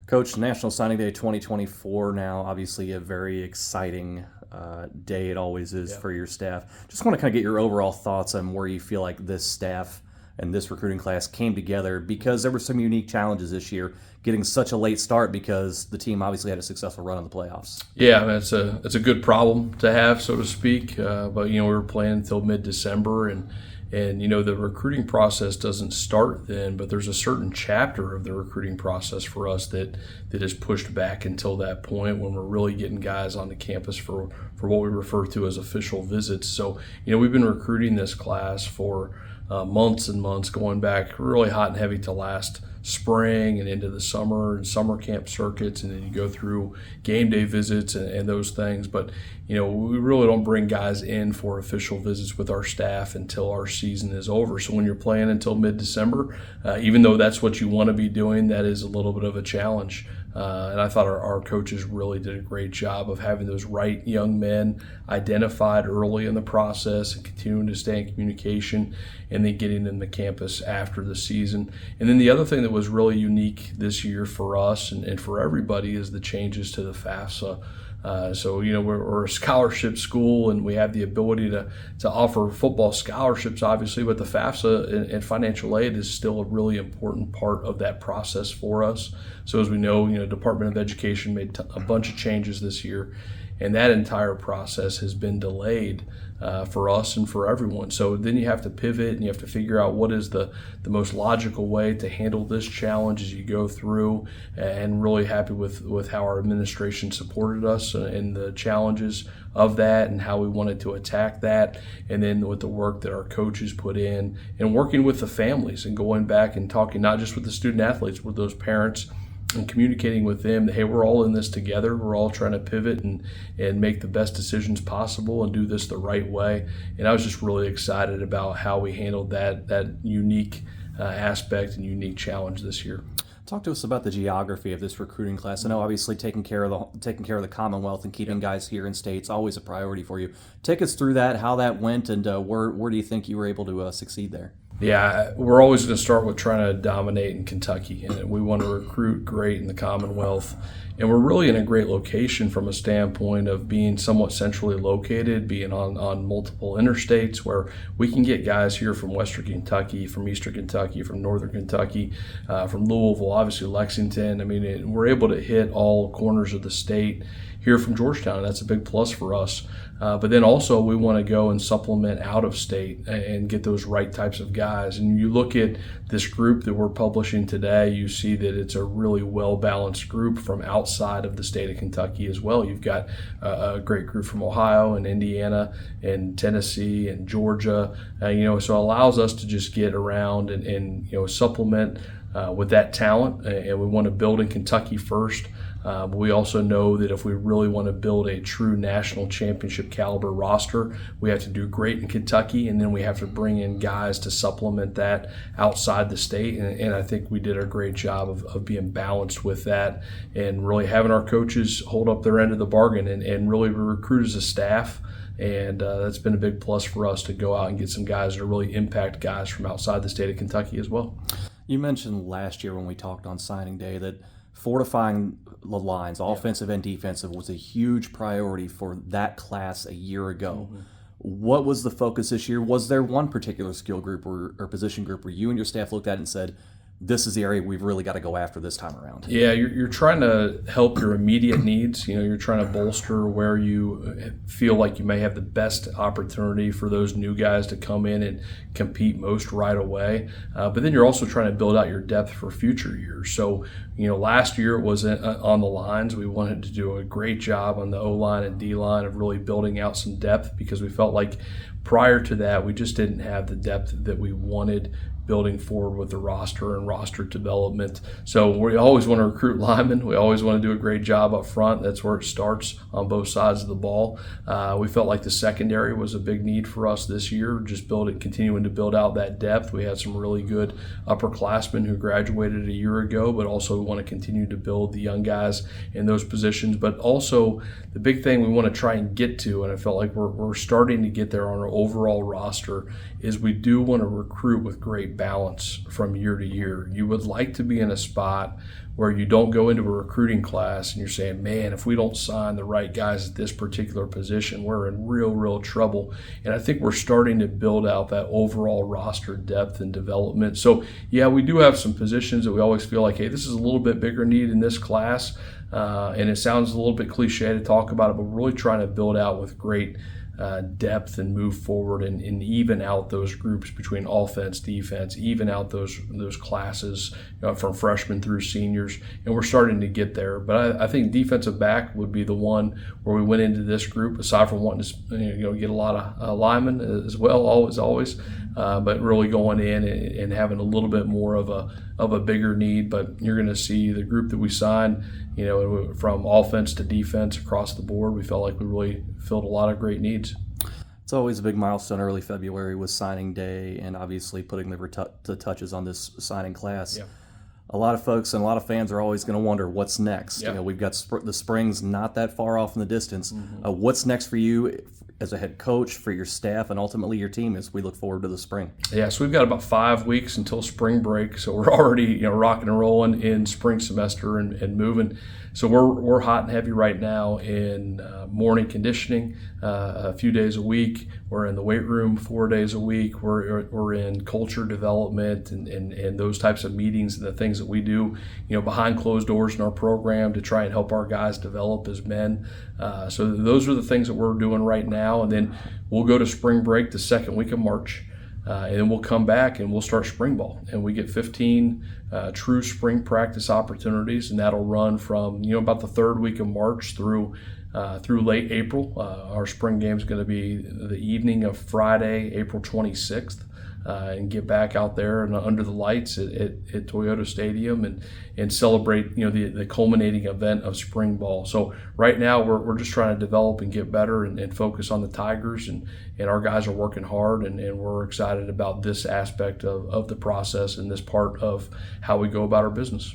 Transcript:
Coach, National Signing Day 2024 now, obviously a very exciting day. It always is Yeah. for your staff. Just want to kind of get your overall thoughts on where you feel like this staff and this recruiting class came together, because there were some unique challenges this year, getting such a late start because the team obviously had a successful run in the playoffs. Yeah, I mean, it's a good problem to have, so to speak. But we were playing until mid-December, and the recruiting process doesn't start then, but there's a certain chapter of the recruiting process for us that is pushed back until that point when we're really getting guys on the campus for what we refer to as official visits. So we've been recruiting this class for months and months, going back really hot and heavy to last spring and into the summer and summer camp circuits, and then you go through game day visits and those things. But we really don't bring guys in for official visits with our staff until our season is over. So when you're playing until mid-December, even though that's what you want to be doing, that is a little bit of a challenge. And I thought our coaches really did a great job of having those right young men identified early in the process and continuing to stay in communication, and then getting them to campus after the season. And then the other thing that was really unique this year for us and for everybody is the changes to the FAFSA. So we're a scholarship school, and we have the ability to offer football scholarships, obviously, but the FAFSA and financial aid is still a really important part of that process for us. So as we know, Department of Education made a bunch of changes this year, and that entire process has been delayed for us and for everyone. So then you have to pivot and you have to figure out what is the most logical way to handle this challenge as you go through, and really happy with how our administration supported us in the challenges of that and how we wanted to attack that, and then with the work that our coaches put in and working with the families and going back and talking not just with the student athletes, with those parents, and communicating with them that, hey, we're all in this together. We're all trying to pivot and make the best decisions possible and do this the right way. And I was just really excited about how we handled that unique aspect and unique challenge this year. Talk to us about the geography of this recruiting class. I know obviously taking care of the Commonwealth and keeping guys here in state is always a priority for you. Take us through that, how that went, and where do you think you were able to succeed there? Yeah, we're always going to start with trying to dominate in Kentucky, and we want to recruit great in the Commonwealth. And we're really in a great location from a standpoint of being somewhat centrally located, being on multiple interstates, where we can get guys here from Western Kentucky, from Eastern Kentucky, from Northern Kentucky, from Louisville, obviously Lexington. I mean, we're able to hit all corners of the state here from Georgetown, and that's a big plus for us. But then also we want to go and supplement out of state and get those right types of guys. And you look at this group that we're publishing today, you see that it's a really well-balanced group from outside of the state of Kentucky as well. You've got a great group from Ohio and Indiana and Tennessee and Georgia, so it allows us to just get around and supplement with that talent. And we want to build in Kentucky first. But we also know that if we really want to build a true national championship caliber roster, we have to do great in Kentucky, and then we have to bring in guys to supplement that outside the state. And I think we did a great job of being balanced with that and really having our coaches hold up their end of the bargain and really recruit as a staff. And that's been a big plus for us to go out and get some guys that are really impact guys from outside the state of Kentucky as well. You mentioned last year when we talked on signing day that fortifying the lines, offensive and defensive, was a huge priority for that class a year ago. Mm-hmm. What was the focus this year? Was there one particular skill group or position group where you and your staff looked at and said, this is the area we've really got to go after this time around? Yeah, you're trying to help your immediate needs. You're trying to bolster where you feel like you may have the best opportunity for those new guys to come in and compete most right away. But then you're also trying to build out your depth for future years. So, last year it was on the lines. We wanted to do a great job on the O-line and D-line of really building out some depth, because we felt like prior to that we just didn't have the depth that we wanted building forward with the roster and roster development. So we always want to recruit linemen. We always want to do a great job up front. That's where it starts on both sides of the ball. We felt like the secondary was a big need for us this year, just continuing to build out that depth. We had some really good upperclassmen who graduated a year ago, but also we want to continue to build the young guys in those positions. But also the big thing we want to try and get to, and I felt like we're starting to get there on our overall roster is we do want to recruit with great balance from year to year. You would like to be in a spot where you don't go into a recruiting class and you're saying, man, if we don't sign the right guys at this particular position, we're in real trouble. And I think we're starting to build out that overall roster depth and development. So yeah, we do have some positions that we always feel like, hey, this is a little bit bigger need in this class. And it sounds a little bit cliche to talk about it, but we're really trying to build out with great depth and move forward and even out those groups between offense, defense, even out those classes from freshmen through seniors, and we're starting to get there. But I think defensive back would be the one where we went into this group, aside from wanting to get a lot of linemen as well, always, but really going in and having a little bit more of a bigger need. But you're going to see the group that we signed, from offense to defense across the board. We felt like we really filled a lot of great needs. It's always a big milestone early February with signing day and obviously putting the touches on this signing class. Yeah. A lot of folks and a lot of fans are always going to wonder what's next. Yeah. We've got the spring's not that far off in the distance. Mm-hmm. What's next for you as a head coach, for your staff, and ultimately your team as we look forward to the spring? Yeah, so we've got about 5 weeks until spring break, so we're already rocking and rolling in spring semester and moving. So we're hot and heavy right now in morning conditioning, a few days a week. We're in the weight room 4 days a week. We're in culture development and those types of meetings and the things that we do, behind closed doors in our program to try and help our guys develop as men. So those are the things that we're doing right now, and then we'll go to spring break the second week of March. And then we'll come back and we'll start spring ball, and we get 15 true spring practice opportunities, and that'll run from about the third week of March through late April. Our spring game is going to be the evening of Friday, April 26th. And get back out there and under the lights at Toyota Stadium and celebrate the culminating event of spring ball. So right now we're just trying to develop and get better and focus on the Tigers, and our guys are working hard, and we're excited about this aspect of the process and this part of how we go about our business.